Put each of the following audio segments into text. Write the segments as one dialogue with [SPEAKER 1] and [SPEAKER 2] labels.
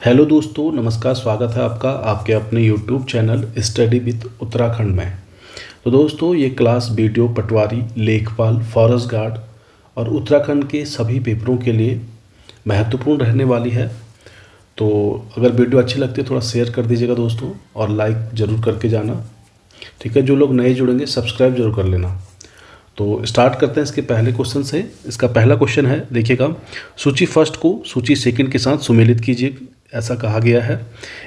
[SPEAKER 1] Hello दोस्तों, नमस्कार। स्वागत है आपका आपके अपने YouTube channel study with Uttarakhand में। तो दोस्तों, ये क्लास वीडियो पटवारी, लेखपाल, फॉरेस्ट गार्ड और उत्तराखंड के सभी पेपरों के लिए महत्वपूर्ण रहने वाली है। तो अगर वीडियो अच्छी लगती है थोड़ा शेयर कर दीजिएगा दोस्तों, और लाइक ज़रूर करके जाना। ठीक है, जो लोग नए जुड़ेंगे सब्सक्राइब जरूर कर लेना। तो स्टार्ट करते हैं इसके पहले क्वेश्चन से। इसका पहला क्वेश्चन है, देखिएगा, सूची फर्स्ट को सूची सेकंड के साथ सुमेलित कीजिए, ऐसा कहा गया है।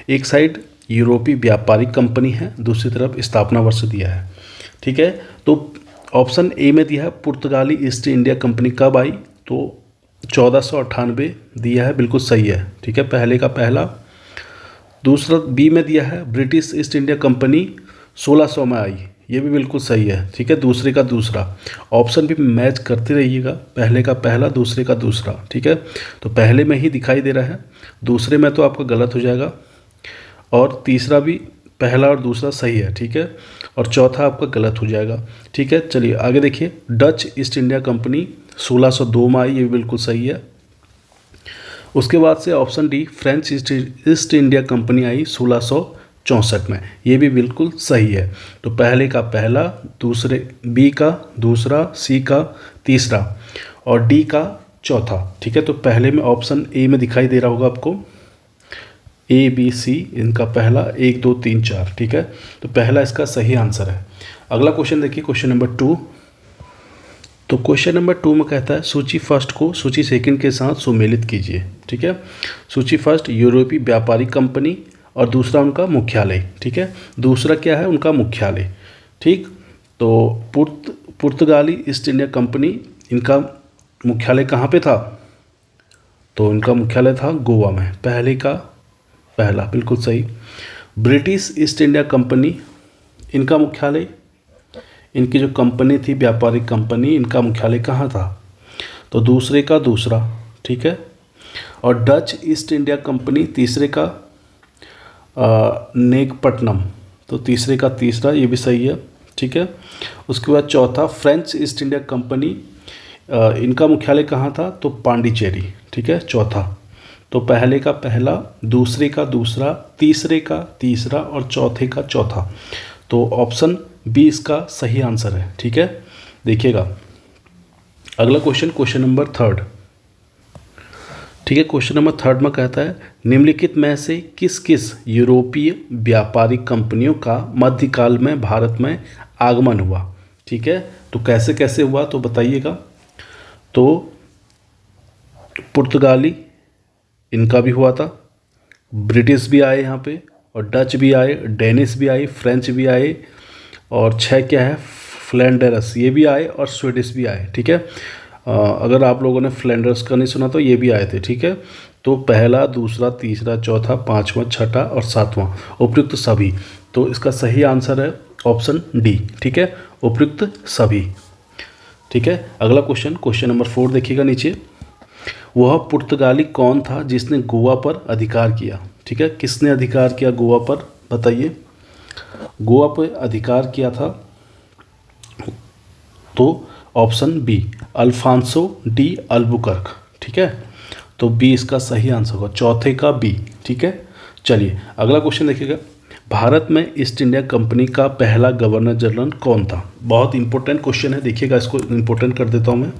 [SPEAKER 1] एक साइड यूरोपीय व्यापारिक कंपनी है, दूसरी तरफ स्थापना वर्ष दिया है। ठीक है, तो ऑप्शन ए में दिया है पुर्तगाली ईस्ट इंडिया कंपनी कब आई, तो 1498 दिया है, बिल्कुल सही है। ठीक है, पहले का पहला। दूसरा बी में दिया है ब्रिटिश ईस्ट इंडिया कंपनी 1600 में आई, ये भी बिल्कुल सही है। ठीक है, दूसरे का दूसरा। ऑप्शन भी मैच करते रहिएगा, पहले का पहला दूसरे का दूसरा। ठीक है, तो पहले में ही दिखाई दे रहा है, दूसरे में तो आपका गलत हो जाएगा, और तीसरा भी पहला और दूसरा सही है। ठीक है, और चौथा आपका गलत हो जाएगा। ठीक है, चलिए आगे देखिए। डच ईस्ट इंडिया कंपनी 1602 में आई, ये भी बिल्कुल सही है। उसके बाद से option D French East India Company आई 1664 में, ये भी बिल्कुल सही है। तो पहले का पहला, दूसरे बी का दूसरा, सी का तीसरा और डी का चौथा। ठीक है, तो पहले में ऑप्शन ए में दिखाई दे रहा होगा आपको, ए बी सी इनका पहला 1 2 3 4। ठीक है, तो पहला इसका सही आंसर है। अगला क्वेश्चन देखिए, क्वेश्चन नंबर 2। तो क्वेश्चन नंबर 2 में कहता है सूची फर्स्ट को सूची सेकंड के साथ सुमेलित कीजिए। ठीक है, सूची फर्स्ट यूरोपीय व्यापारिक कंपनी और दूसरा उनका मुख्यालय। ठीक है, दूसरा क्या है, उनका मुख्यालय। ठीक, तो पुर्तगाली ईस्ट इंडिया कंपनी, इनका मुख्यालय कहाँ पे था, तो इनका मुख्यालय था गोवा में, पहले का पहला, बिल्कुल सही। ब्रिटिश ईस्ट इंडिया कंपनी, इनका मुख्यालय, इनकी जो कंपनी थी व्यापारिक कंपनी, इनका मुख्यालय कहाँ था, तो दूसरे का दूसरा। ठीक है, और डच ईस्ट इंडिया कंपनी तीसरे का नेगपट्टनम, तो तीसरे का तीसरा, ये भी सही है। ठीक है, उसके बाद चौथा फ्रेंच ईस्ट इंडिया कंपनी, इनका मुख्यालय कहाँ था, तो पांडिचेरी। ठीक है, चौथा। तो पहले का पहला, दूसरे का दूसरा, तीसरे का तीसरा और चौथे का चौथा। तो ऑप्शन बी इसका सही आंसर है। ठीक है, देखिएगा अगला क्वेश्चन, क्वेश्चन नंबर 3। ठीक है, क्वेश्चन नंबर 3 में कहता है निम्नलिखित में से किस किस यूरोपीय व्यापारिक कंपनियों का मध्यकाल में भारत में आगमन हुआ। ठीक है, तो कैसे कैसे हुआ तो बताइएगा। तो पुर्तगाली, इनका भी हुआ था, ब्रिटिश भी आए यहाँ पे, और डच भी आए, डेनिश भी आई, फ्रेंच भी आए, और 6 क्या है, फ्लैंडर्स, ये भी आए, और स्वीडिश भी आए। ठीक है, अगर आप लोगों ने फ्लैंडर्स का नहीं सुना तो ये भी आए थे। ठीक है, तो पहला, दूसरा, तीसरा, चौथा, पांचवा, छठा और सातवां, उपयुक्त सभी। तो इसका सही आंसर है ऑप्शन डी। ठीक है, उपयुक्त सभी। ठीक है, अगला क्वेश्चन, क्वेश्चन नंबर 4 देखिएगा नीचे। वह पुर्तगाली कौन था जिसने गोवा पर अधिकार किया। ठीक है, किसने अधिकार किया गोवा पर, बताइए। गोवा पर अधिकार किया था, तो option B Alfonso de Albuquerque. ठीक है, तो बी इसका सही आंसर होगा, चौथे का बी। ठीक है, चलिए अगला क्वेश्चन देखिएगा। भारत में ईस्ट इंडिया कंपनी का पहला गवर्नर जनरल कौन था। बहुत इंपॉर्टेंट क्वेश्चन है, देखिएगा, इसको इंपॉर्टेंट कर देता हूँ मैं।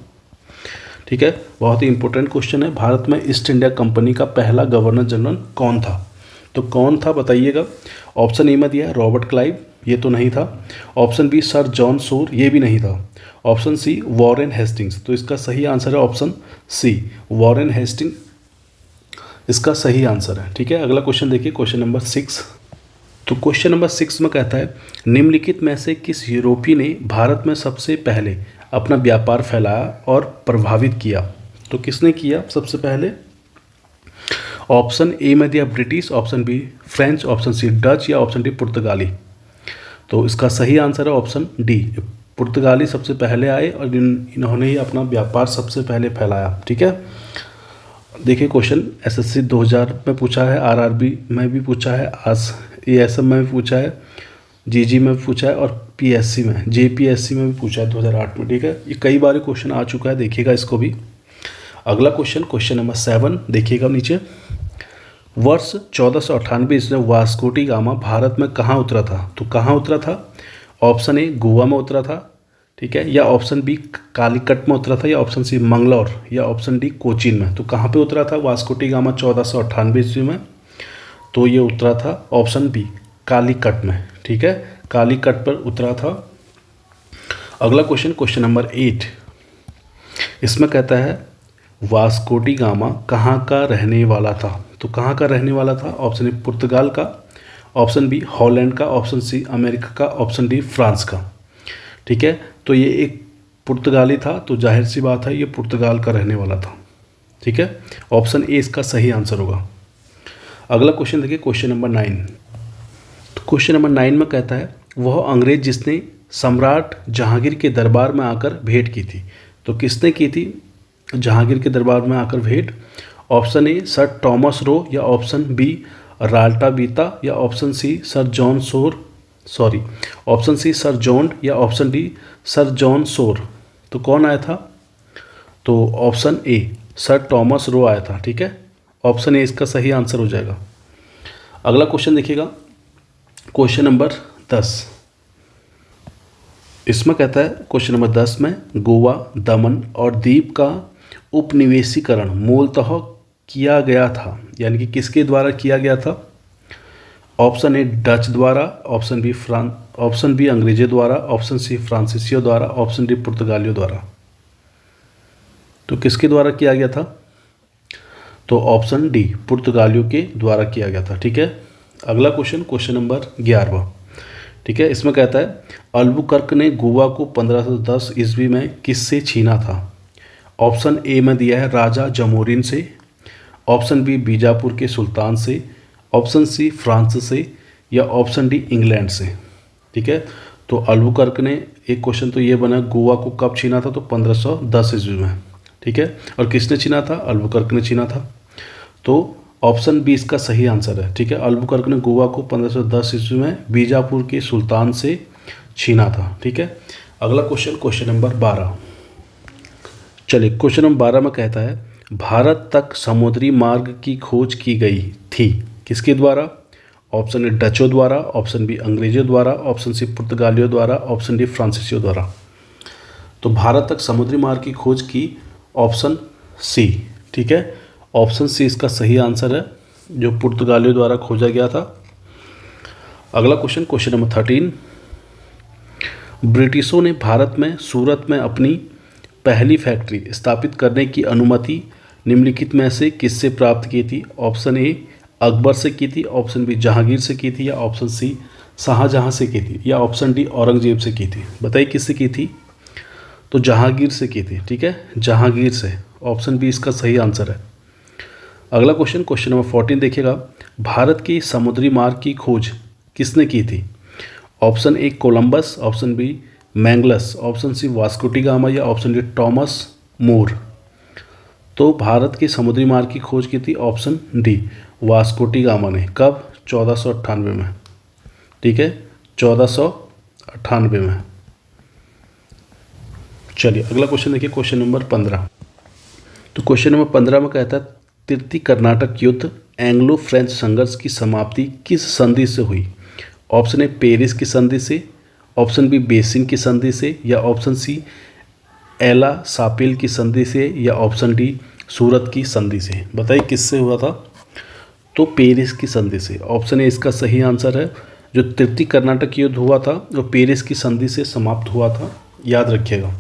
[SPEAKER 1] ठीक है, बहुत ही इंपॉर्टेंट क्वेश्चन है। भारत में ईस्ट इंडिया कंपनी का पहला गवर्नर जनरल कौन था, तो कौन था बताइएगा। ऑप्शन ए में दिया है रॉबर्ट क्लाइव, ये तो नहीं था। Option B sir John Shore, ये भी नहीं था। ऑप्शन सी वॉरेन हेस्टिंग्स, तो इसका सही आंसर है ऑप्शन सी, वॉरेन हेस्टिंग इसका सही आंसर है। ठीक है, अगला क्वेश्चन देखिए, क्वेश्चन नंबर 6। तो क्वेश्चन नंबर 6 में कहता है निम्नलिखित में से किस यूरोपीय ने भारत में सबसे पहले अपना व्यापार फैलाया और प्रभावित किया। तो किसने किया सबसे पहले। ऑप्शन ए में दिया British, option B French, option C Dutch या ऑप्शन डी पुर्तगाली। तो इसका सही आंसर है ऑप्शन डी, पुर्तगाली सबसे पहले आए और इन्होंने ही अपना व्यापार सबसे पहले फैलाया। ठीक है, देखिए क्वेश्चन एसएससी 2000 में पूछा है, आरआरबी में भी पूछा है, एएसएम में भी पूछा है, जीजी में भी पूछा है, और पीएससी में, जेपीएससी में भी पूछा है 2008 में। ठीक है, ये कई बार क्वेश्चन आ चुका है, देखिएगा इसको भी। अगला क्वेश्चन, क्वेश्चन नंबर 7 देखिएगा नीचे। वर्ष 1498 ईस्वी में वास्को डी गामा भारत में कहाँ उतरा था? तो कहाँ उतरा था? ऑप्शन ए गोवा में उतरा था, ठीक है, या ऑप्शन बी कालीकट में उतरा था, या ऑप्शन सी मंगलौर, या ऑप्शन डी कोचीन में। तो कहाँ पे उतरा था वास्को डी गामा 1498 ईस्वी में? तो ये उतरा था ऑप्शन बी कालीकट में, ठीक है, कालीकट पर उतरा था। अगला क्वेश्चन, क्वेश्चन नंबर 8, इसमें कहता है वास्को डी गामा कहाँ का रहने वाला था? तो कहाँ का रहने वाला था? ऑप्शन ए पुर्तगाल का, ऑप्शन बी हॉलैंड का, ऑप्शन सी अमेरिका का, ऑप्शन डी फ्रांस का, ठीक है। तो ये एक पुर्तगाली था, तो जाहिर सी बात है ये पुर्तगाल का रहने वाला था, ठीक है। ऑप्शन ए इसका सही आंसर होगा। अगला क्वेश्चन देखिए, क्वेश्चन नंबर 9। तो क्वेश्चन नंबर 9 में कहता है वह अंग्रेज जिसने सम्राट जहांगीर के दरबार में आकर भेंट की थी। तो किसने की थी जहांगीर के दरबार में आकर भेंट? Option A sir Thomas Roe, या ऑप्शन बी राल्टा बीता, या option C sir option C sir John, या option D sir John Shore. तो कौन आया था? तो option A sir Thomas Roe आया था, ठीक है। ऑप्शन ए इसका सही आंसर हो जाएगा। अगला क्वेश्चन देखिएगा, क्वेश्चन नंबर 10। इसमें कहता है क्वेश्चन नंबर 10 में गोवा, दमन और दीव का उपनिवेशीकरण मूलतः किया गया था, यानी कि किसके द्वारा किया गया था? ऑप्शन ए डच द्वारा, ऑप्शन बी अंग्रेजों द्वारा, ऑप्शन सी फ्रांसीसियों द्वारा, ऑप्शन डी पुर्तगालियों द्वारा। तो किसके द्वारा किया गया था? तो ऑप्शन डी पुर्तगालियों के द्वारा किया गया था, ठीक है। अगला क्वेश्चन, क्वेश्चन नंबर 11, ठीक है। इसमें कहता है अल्बुकर्क ने गोवा को 1510 ईस्वी में किससे छीना था? ऑप्शन ए में दिया है राजा जमोरिन से, ऑप्शन बी बीजापुर के सुल्तान से, ऑप्शन सी फ्रांस से, या ऑप्शन डी इंग्लैंड से, ठीक है। तो अल्बुकर्क ने, एक क्वेश्चन तो ये बना गोवा को कब छीना था? तो 1510 ईस्वी में, ठीक है। और किसने छीना था? अल्बुकर्क ने छीना था। तो ऑप्शन बी इसका सही आंसर है, ठीक है। अल्बुकर्क ने गोवा को 1510 ईस्वी में बीजापुर के सुल्तान से छीना था, ठीक है। अगला क्वेश्चन, क्वेश्चन नंबर 12। चलिए, क्वेश्चन नंबर 12 में कहता है भारत तक समुद्री मार्ग की खोज की गई थी किसके द्वारा? ऑप्शन ए डचों द्वारा, ऑप्शन बी अंग्रेजों द्वारा, ऑप्शन सी पुर्तगालियों द्वारा, ऑप्शन डी फ्रांसीसियों द्वारा। तो भारत तक समुद्री मार्ग की खोज की ऑप्शन सी, ठीक है। ऑप्शन सी इसका सही आंसर है, जो पुर्तगालियों द्वारा खोजा गया था। अगला क्वेश्चन, क्वेश्चन नंबर 13। ब्रिटिशों ने भारत में सूरत में अपनी पहली फैक्ट्री स्थापित करने की अनुमति निम्नलिखित में से किससे प्राप्त की थी? ऑप्शन ए अकबर से की थी, ऑप्शन बी जहांगीर से की थी, या ऑप्शन सी शाहजहां से की थी, या ऑप्शन डी औरंगजेब से की थी। बताइए किससे की थी? तो जहांगीर से की थी, ठीक है, जहांगीर से। ऑप्शन बी इसका सही आंसर है। अगला क्वेश्चन, क्वेश्चन नंबर 14 देखिएगा, भारत की समुद्री मार्ग की खोज किसने की थी? Option A Columbus, option B Magellan, option C Vasco da Gama, या ऑप्शन डी टॉमस मूर। तो भारत की समुद्री मार्ग की खोज की थी option D Vasco da Gama ने। कब? 1498 में, ठीक है, 1498 में। चलिए अगला क्वेश्चन देखिए, क्वेश्चन नंबर 15। तो क्वेश्चन नंबर 15 में कहता है तृतीय कर्नाटक युद्ध एंग्लो फ्रेंच संघर्ष की समाप्ति किस संधि से हुई? ऑप्शन ए पेरिस की संधि से, ऑप्शन बी बेसिन की संधि से, या ऑप्शन सी एला सापिल की संधि से, या ऑप्शन डी सूरत की संधि से। बताइए किससे हुआ था? तो पेरिस की संधि से। ऑप्शन ए इसका सही आंसर है। जो तृतीय कर्नाटक युद्ध हुआ था वो पेरिस की संधि से समाप्त हुआ था, याद रखिएगा।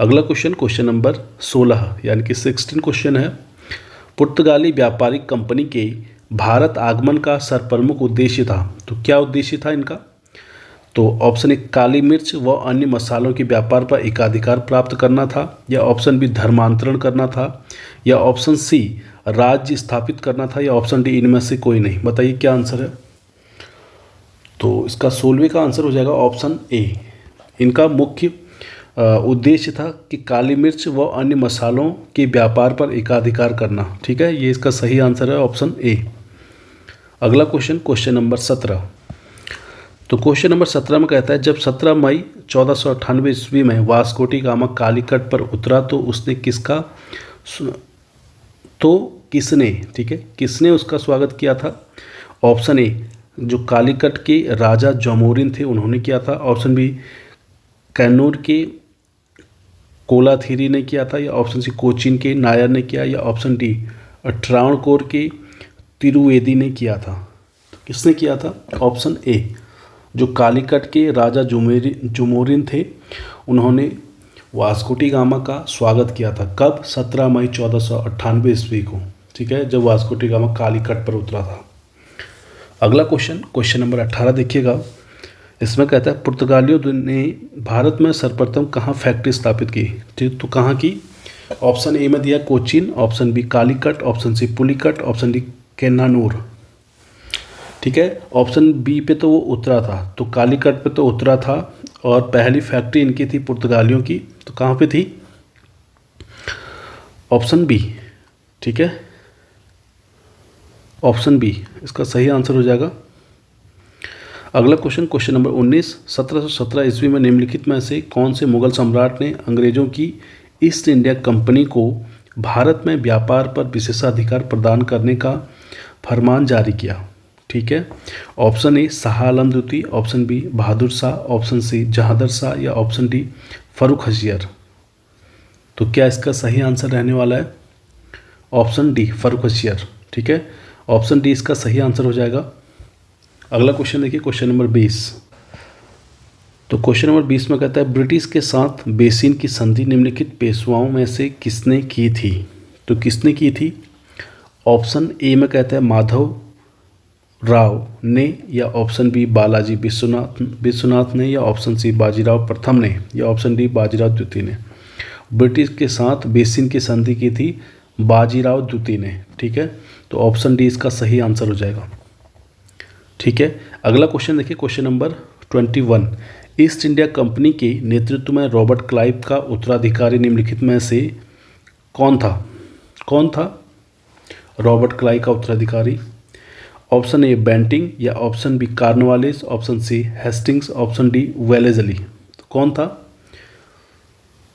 [SPEAKER 1] अगला क्वेश्चन, क्वेश्चन नंबर 16 यानी कि 16 क्वेश्चन है। पुर्तगाली व्यापारिक कंपनी के भारत आगमन का सरप्रमुख उद्देश्य था। तो क्या उद्देश्य था इनका? तो ऑप्शन ए काली मिर्च व अन्य मसालों के व्यापार पर एकाधिकार प्राप्त करना था, या ऑप्शन बी धर्मांतरण करना था, या ऑप्शन सी राज्य स्थापित करना था, या ऑप्शन डी इनमें से कोई नहीं। बताइए क्या आंसर है? तो इसका 16वें का आंसर हो जाएगा ऑप्शन ए। इनका मुख्य उद्देश्य था कि काली मिर्च व अन्य मसालों के व्यापार पर एकाधिकार करना, ठीक है, ये इसका सही आंसर है ऑप्शन ए। अगला क्वेश्चन, क्वेश्चन नंबर 17। तो क्वेश्चन नंबर 17 में कहता है जब 17 मई 1498 ईस्वी में वास्को डी गामा कालीकट पर उतरा तो उसने किसका तो किसने, ठीक है, किसने उसका स्वागत किया था? ऑप्शन ए, जो कालीकट के राजा जमोरिन थे उन्होंने किया था। ऑप्शन बी, कैन्नूर के कोलाथिरी ने किया था। या ऑप्शन सी, कोचीन के नायर ने किया। या ऑप्शन डी, ट्रावणकोर के तिरुवेदी ने किया था। तो किसने किया था? ऑप्शन ए, जो कालीकट के राजा जमोरिन थे उन्होंने वास्को डी गामा का स्वागत किया था। कब? 17 मई 1498 ईस्वी को, ठीक है, जब वास्को डी गामा कालीकट पर उतरा था। अगला क्वेश्चन नंबर 18 देखिएगा। इसमें कहता है पुर्तगालियों ने भारत में सर्वप्रथम कहाँ फैक्ट्री स्थापित की? ठीक, तो कहाँ की? ऑप्शन ए में दिया Cochin, option B Calicut, option C Pulicat, option D Cannanore. ठीक है, ऑप्शन बी पे तो वो उतरा था, तो कालीकट पे तो उतरा था और पहली फैक्ट्री इनकी थी पुर्तगालियों की। तो कहाँ पे थी? ऑप्शन बी, ठीक है, ऑप्शन बी इसका सही आंसर हो जाएगा। अगला क्वेश्चन नंबर 19, 1717 ईस्वी में निम्नलिखित में से कौन से मुगल सम्राट ने अंग्रेजों की ईस्ट इंडिया कंपनी को भारत में व्यापार पर विशेषाधिकार प्रदान करने का फरमान जारी किया? ठीक है, ऑप्शन ए शाह आलम द्वितीय, option B Bahadur Shah, option C Jahandar Shah, या ऑप्शन डी फर्रुख हजियर। तो क्या इसका सही आंसर रहने वाला है? Option D Farrukhsiyar. ठीक है, ऑप्शन डी इसका सही आंसर हो जाएगा। अगला क्वेश्चन देखिए, क्वेश्चन नंबर 20। तो क्वेश्चन नंबर 20 में कहता है ब्रिटिश के साथ बेसिन की संधि निम्नलिखित पेशवाओं में से किसने की थी? तो किसने की थी? ऑप्शन ए में कहता है माधव राव ने, या ऑप्शन बी बालाजी विश्वनाथ ने, या ऑप्शन सी बाजीराव प्रथम ने, या ऑप्शन डी बाजीराव द्वितीय ने। ब्रिटिश के साथ बेसिन की संधि की थी बाजीराव द्वितीय ने। ठीक है, तो ऑप्शन डी इसका सही आंसर हो जाएगा। ठीक है, अगला क्वेश्चन देखिए, question number 21। East India company के नेतृत्व में रॉबर्ट क्लाइव का उत्तराधिकारी निम्नलिखित में से कौन था? कौन था रॉबर्ट क्लाइव का उत्तराधिकारी? ऑप्शन ए बेंटिंग, या option B Cornwallis, option C Hastings, option D Wellesley. तो कौन था?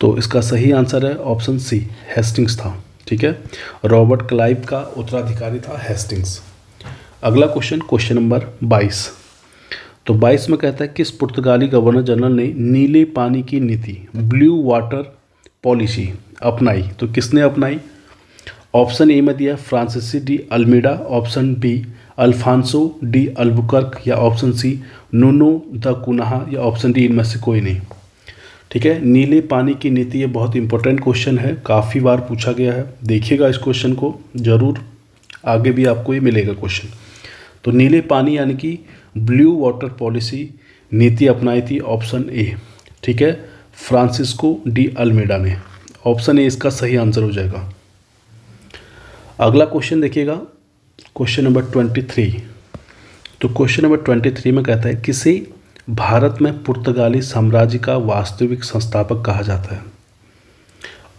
[SPEAKER 1] तो इसका सही आंसर है ऑप्शन सी हेस्टिंग्स था। ठीक है, रॉबर्ट क्लाइव का उत्तराधिकारी था हेस्टिंग्स। अगला क्वेश्चन नंबर 22। तो 22 में कहता है किस पुर्तगाली गवर्नर जनरल ने नीले पानी की नीति ब्लू वाटर पॉलिसी अपनाई? तो किसने अपनाई? ऑप्शन ए में दिया Francis de Almeida, option B Alfonso de Albuquerque, या option C Nuno da Cunha, या ऑप्शन डी इनमें से कोई नहीं। ठीक है, नीले पानी की नीति ये बहुत इंपॉर्टेंट क्वेश्चन है, काफ़ी बार पूछा गया है। देखिएगा इस क्वेश्चन को ज़रूर, आगे भी आपको ये मिलेगा क्वेश्चन। तो नीले पानी यानी कि ब्लू वाटर पॉलिसी नीति अपनाई थी ऑप्शन ए। ठीक है, फ्रांसिस्को डी अल्मेडा ने। ऑप्शन ए इसका सही आंसर हो जाएगा। अगला क्वेश्चन देखिएगा, क्वेश्चन नंबर 23। तो क्वेश्चन नंबर 23 में कहता है किसे भारत में पुर्तगाली साम्राज्य का वास्तविक संस्थापक कहा जाता है?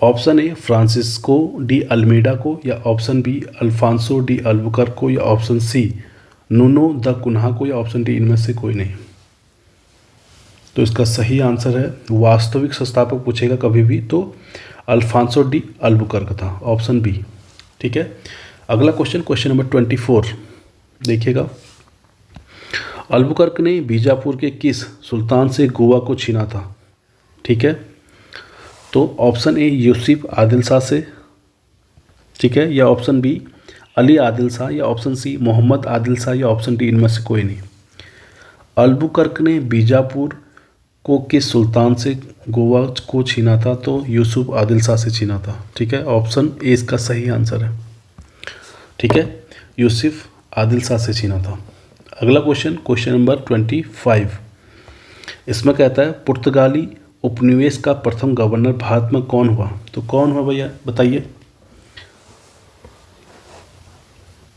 [SPEAKER 1] Option A Francisco de Almeida को, या option B Alfonso de Albuquerque को, या option C Nuno da Cunha को, या ऑप्शन डी इनमें से कोई नहीं। तो इसका सही आंसर है, वास्तविक संस्थापक पूछेगा कभी भी तो अल्फांसो डी अल्बुकर्क था, ऑप्शन बी। ठीक है, अगला क्वेश्चन नंबर 24 देखिएगा। अल्बुकर्क ने बीजापुर के किस सुल्तान से गोवा को छीना था? ठीक है, तो ऑप्शन ए यूसुफ आदिल शाह से, ठीक है, या ऑप्शन बी अली आदिल शाह, या ऑप्शन सी मोहम्मद आदिल शाह, या ऑप्शन डी इनमें से कोई नहीं। अल्बुकर्क ने बीजापुर को किस सुल्तान से गोवा को छीना था? तो यूसुफ आदिल शाह से छीना था। ठीक है, ऑप्शन ए इसका सही आंसर है। ठीक है, यूसुफ आदिल शाह से छीना था। अगला क्वेश्चन नंबर 25। इसमें कहता है पुर्तगाली उपनिवेश का प्रथम गवर्नर भारत में कौन हुआ? तो कौन हुआ भैया बताइए।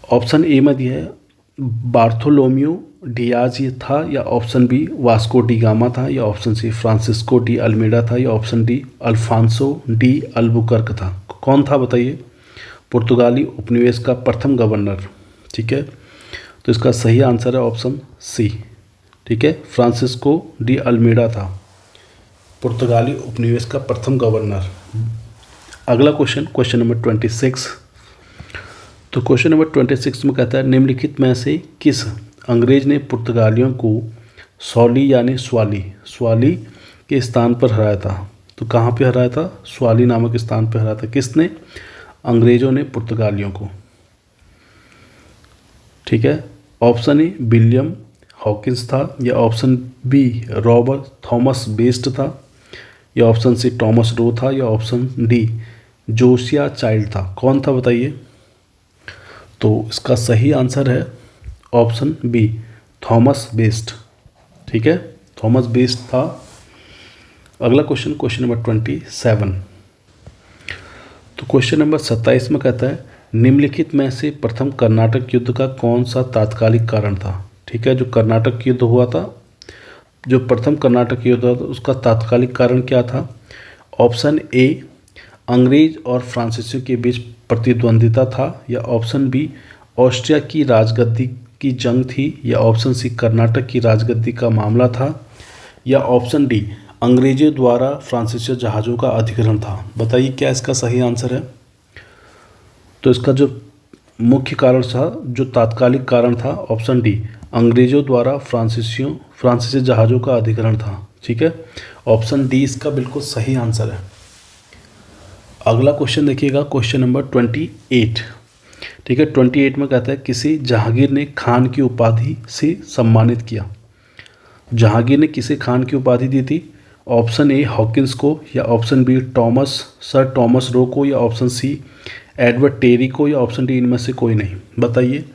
[SPEAKER 1] ऑप्शन ए में दिया है बार्थोलोम्यू डियाज ये था, या option B Vasco da Gama था, या option C Francisco de Almeida था, या option D Alfonso de Albuquerque था। कौन था बताइए पुर्तगाली उपनिवेश का प्रथम गवर्नर? ठीक है, तो इसका सही आंसर है ऑप्शन सी। ठीक है, फ्रांसिस्को डी अल्मीडा था पुर्तगाली उपनिवेश का प्रथम गवर्नर। अगला क्वेश्चन नंबर 26। तो क्वेश्चन नंबर 26 में कहता है निम्नलिखित में से किस अंग्रेज ने पुर्तगालियों को सौली यानी स्वाली के स्थान पर हराया था। तो कहाँ पे हराया था? स्वाली नामक स्थान पर हराया था। किसने? अंग्रेजों ने पुर्तगालियों को। ठीक है, ऑप्शन ए विलियम हॉकिंस था, या option B Robert Thomas Best था, या ऑप्शन सी टॉमस रो था, या ऑप्शन डी जोसिया चाइल्ड था। कौन था बताइए? तो इसका सही आंसर है ऑप्शन बी थॉमस बेस्ट। ठीक है, थॉमस बेस्ट था। अगला क्वेश्चन, क्वेश्चन नंबर 27। तो क्वेश्चन नंबर 27 में कहता है निम्नलिखित में से प्रथम कर्नाटक युद्ध का कौन सा तात्कालिक कारण था। ठीक है, जो कर्नाटक युद्ध हुआ था, जो प्रथम कर्नाटक युद्ध हुआ था, उसका तात्कालिक कारण क्या था? ऑप्शन ए अंग्रेज और फ्रांसीसियों के बीच प्रतिद्वंदिता था, या ऑप्शन बी ऑस्ट्रिया की राजगद्दी की जंग थी, या ऑप्शन सी कर्नाटक की राजगद्दी का मामला था, या ऑप्शन डी अंग्रेजों द्वारा फ्रांसीसी जहाज़ों का अधिग्रहण था। बताइए क्या इसका सही आंसर है? तो इसका जो मुख्य कारण था, जो तात्कालिक कारण था, ऑप्शन डी अंग्रेजों द्वारा फ्रांसीसी जहाज़ों का अधिग्रहण था। ठीक है, ऑप्शन डी इसका बिल्कुल सही आंसर है। अगला क्वेश्चन देखिएगा, क्वेश्चन नंबर 28। ठीक है, 28 में कहता है किसी जहांगीर ने खान की उपाधि से सम्मानित किया। जहांगीर ने किसे खान की उपाधि दी थी? ऑप्शन ए हॉकिंस को, या option B sir Thomas Roe को, या ऑप्शन सी एडवर्ड टेरी को, या ऑप्शन डी इनमें से कोई नहीं। बताइए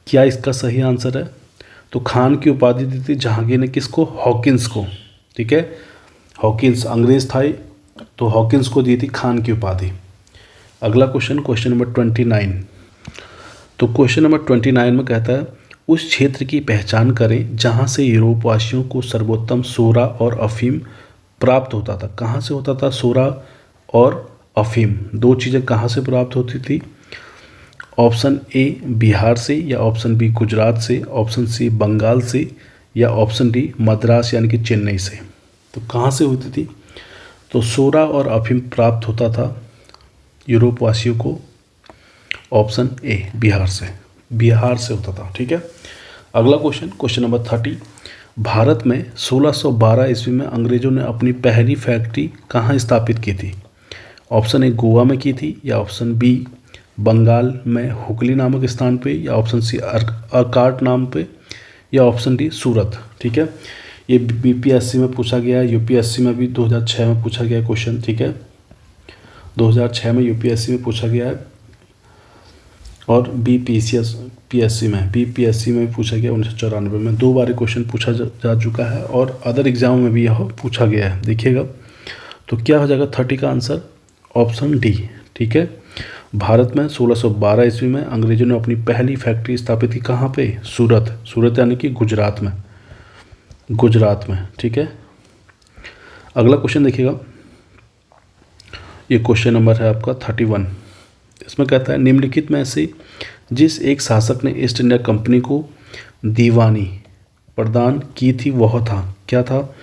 [SPEAKER 1] क्या इसका सही आंसर है? तो खान की उपाधि दी थी जहांगीर ने किसको? हॉकिंस को। ठीक है, हॉकिंस अंग्रेज था, तो हॉकिंस को दी थी खान की उपाधि। अगला क्वेश्चन, क्वेश्चन नंबर 29। तो क्वेश्चन नंबर 29 में कहता है उस क्षेत्र की पहचान करें जहां से यूरोपवासियों को सर्वोत्तम सोरा और अफीम प्राप्त होता था। कहाँ से होता था सोरा और अफीम? दो चीज़ें कहाँ से प्राप्त होती थी? ऑप्शन ए बिहार से, या ऑप्शन बी गुजरात से, ऑप्शन सी बंगाल से, या ऑप्शन डी मद्रास यानी कि चेन्नई से। तो कहाँ से होती थी? तो सोरा और अफीम प्राप्त होता था यूरोपवासियों को, ऑप्शन ए बिहार से होता था। ठीक है, अगला क्वेश्चन, क्वेश्चन नंबर 30। भारत में 1612 ईस्वी में अंग्रेजों ने अपनी पहली फैक्ट्री कहाँ स्थापित की थी? ऑप्शन ए गोवा में की थी, या ऑप्शन बी बंगाल में हुगली नामक स्थान पे, या ऑप्शन सी अर्काट नाम पे, या ऑप्शन डी सूरत। ठीक है, ये बीपीएससी में पूछा गया है, यूपीएससी में भी 2006 में पूछा गया क्वेश्चन। ठीक है, 2006 में यूपीएससी में पूछा गया है, और बीपीएससी में भी पूछा गया 1994 में। 2 बार क्वेश्चन पूछा जा चुका है, और अदर एग्जाम में भी यह पूछा गया है। देखिएगा तो क्या हो जाएगा 30 का आंसर? Option D. ठीक है, भारत में 1612 ईस्वी में अंग्रेजों ने अपनी पहली फैक्ट्री स्थापित की। कहाँ पे? सूरत यानी कि गुजरात में। ठीक है, अगला क्वेश्चन देखिएगा, ये क्वेश्चन नंबर है आपका 31। इसमें कहता है निम्नलिखित में से जिस एक शासक ने ईस्ट इंडिया कंपनी को दीवानी प्रदान की थी वह था, क्या था?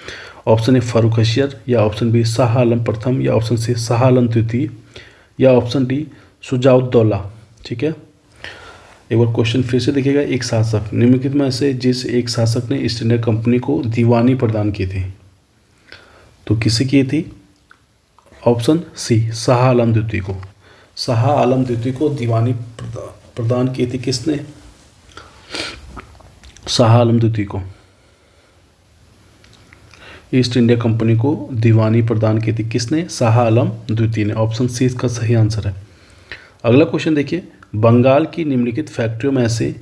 [SPEAKER 1] ऑप्शन ए फर्रुखशियर, या ऑप्शन बी शाह आलम प्रथम, या ऑप्शन सी शाह आलम द्वितीय, या ऑप्शन डी शुजाउद्दौला। ठीक है, एक बार क्वेश्चन फिर से देखिएगा, एक शासक, निम्नलिखित में से जिस एक शासक ने ईस्ट इंडिया कंपनी को दीवानी प्रदान की थी, तो किसे की थी? ऑप्शन सी शाह आलम द्वितीय को। शाह आलम द्वितीय को दीवानी प्रदान की थी किसने? शाह आलम द्वितीय को ईस्ट इंडिया कंपनी को दीवानी प्रदान की थी किसने? शाह आलम द्वितीय ने। ऑप्शन सी इसका सही आंसर है। अगला क्वेश्चन देखिए, बंगाल की निम्नलिखित फैक्ट्रियों में से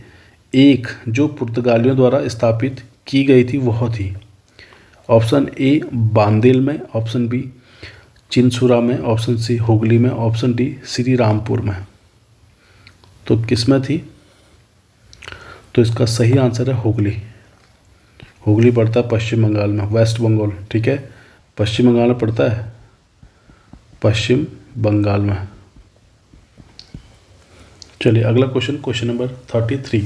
[SPEAKER 1] एक जो पुर्तगालियों द्वारा स्थापित की गई थी वह थी। ऑप्शन ए बांदेल में, ऑप्शन बी चिनसुरा में, ऑप्शन सी हुगली में, ऑप्शन डी श्री रामपुर में। तो किस में थी? तो इसका सही आंसर है हुगली पड़ता है पश्चिम बंगाल में, वेस्ट बंगाल। ठीक है, पश्चिम बंगाल में पड़ता है, पश्चिम बंगाल में। चलिए अगला क्वेश्चन, क्वेश्चन नंबर 33।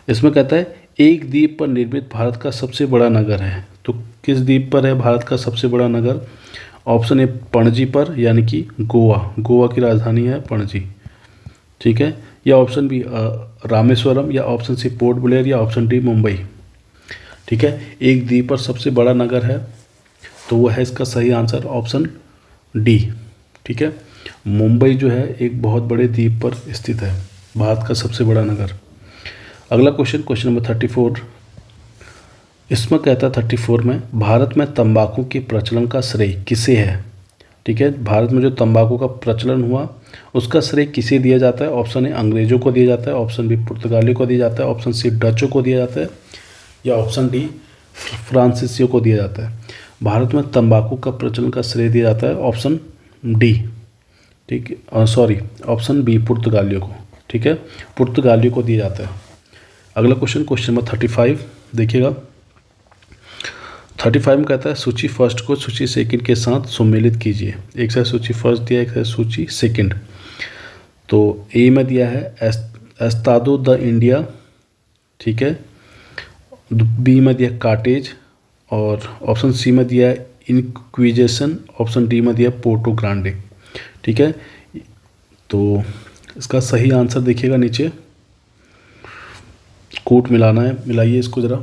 [SPEAKER 1] इसमें कहता है एक द्वीप पर निर्मित भारत का सबसे बड़ा नगर है। तो किस द्वीप पर है भारत का सबसे बड़ा नगर? ऑप्शन ए पणजी पर यानी कि गोवा की राजधानी है पणजी। ठीक है, या ऑप्शन बी रामेश्वरम, या ऑप्शन सी पोर्ट ब्लेयर, या ऑप्शन डी मुंबई। ठीक है, एक द्वीप पर सबसे बड़ा नगर है तो वो है इसका सही आंसर ऑप्शन डी। ठीक है, मुंबई जो है एक बहुत बड़े द्वीप पर स्थित है, भारत का सबसे बड़ा नगर। अगला क्वेश्चन, क्वेश्चन नंबर 34, इसमें कहता है 34 में, भारत में तंबाकू के प्रचलन का श्रेय किसे है। ठीक है, भारत में जो तंबाकू का प्रचलन हुआ उसका श्रेय किसे दिया जाता है। ऑप्शन ए अंग्रेजों को दिया जाता है, ऑप्शन बी पुर्तगालियों को दिया जाता है, ऑप्शन सी डचों को दिया जाता है, या ऑप्शन डी फ्रांसीसियों को दिया जाता है। भारत में तंबाकू का प्रचलन का श्रेय दिया जाता है ऑप्शन डी। ठीक है, सॉरी, ऑप्शन बी पुर्तगालियों को। ठीक है, पुर्तगालियों को दिया जाता है। अगला क्वेश्चन, क्वेश्चन नंबर 35 देखिएगा। 35 में कहता है सूची फर्स्ट को सूची सेकंड के साथ सुमेलित कीजिए। एक साथ सूची फर्स्ट दिया, एक साथ सूची सेकंड। तो ए में दिया है एस्तादो द इंडिया, ठीक है, बी में दिया कार्टेज, और ऑप्शन सी में दिया है इंक्विजिशन, ऑप्शन डी में दिया पोर्टो ग्रांडे। ठीक है, तो इसका सही आंसर देखिएगा, नीचे कोट मिलाना है, मिलाइए इसको ज़रा।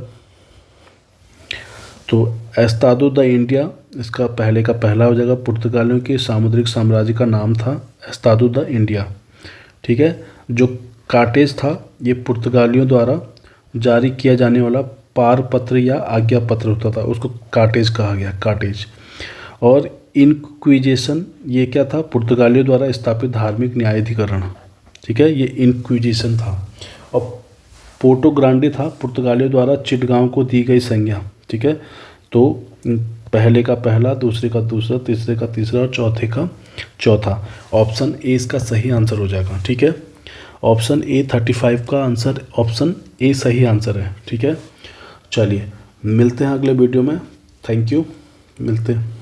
[SPEAKER 1] तो एस्तादो द इंडिया इसका पहले का पहला हो जाएगा, पुर्तगालियों के सामुद्रिक साम्राज्य का नाम था एस्तादो द इंडिया। ठीक है, जो कार्टेज था ये पुर्तगालियों द्वारा जारी किया जाने वाला पारपत्र या आज्ञा पत्र होता था, उसको कार्टेज कहा गया, कार्टेज। और इंक्विजिशन ये क्या था, पुर्तगालियों द्वारा स्थापित धार्मिक न्यायाधिकरण। ठीक है, ये इंक्विजिशन था। और पोर्टो ग्रांडे था पुर्तगालियों द्वारा चिटगांव को दी गई संज्ञा। ठीक है, तो पहले का पहला, दूसरे का दूसरा, तीसरे का तीसरा और चौथे का चौथा। ऑप्शन ए इसका सही आंसर हो जाएगा। ठीक है, ऑप्शन ए 35 का आंसर, ऑप्शन ए सही आंसर है। ठीक है, चलिए मिलते हैं अगले वीडियो में। थैंक यू, मिलते हैं।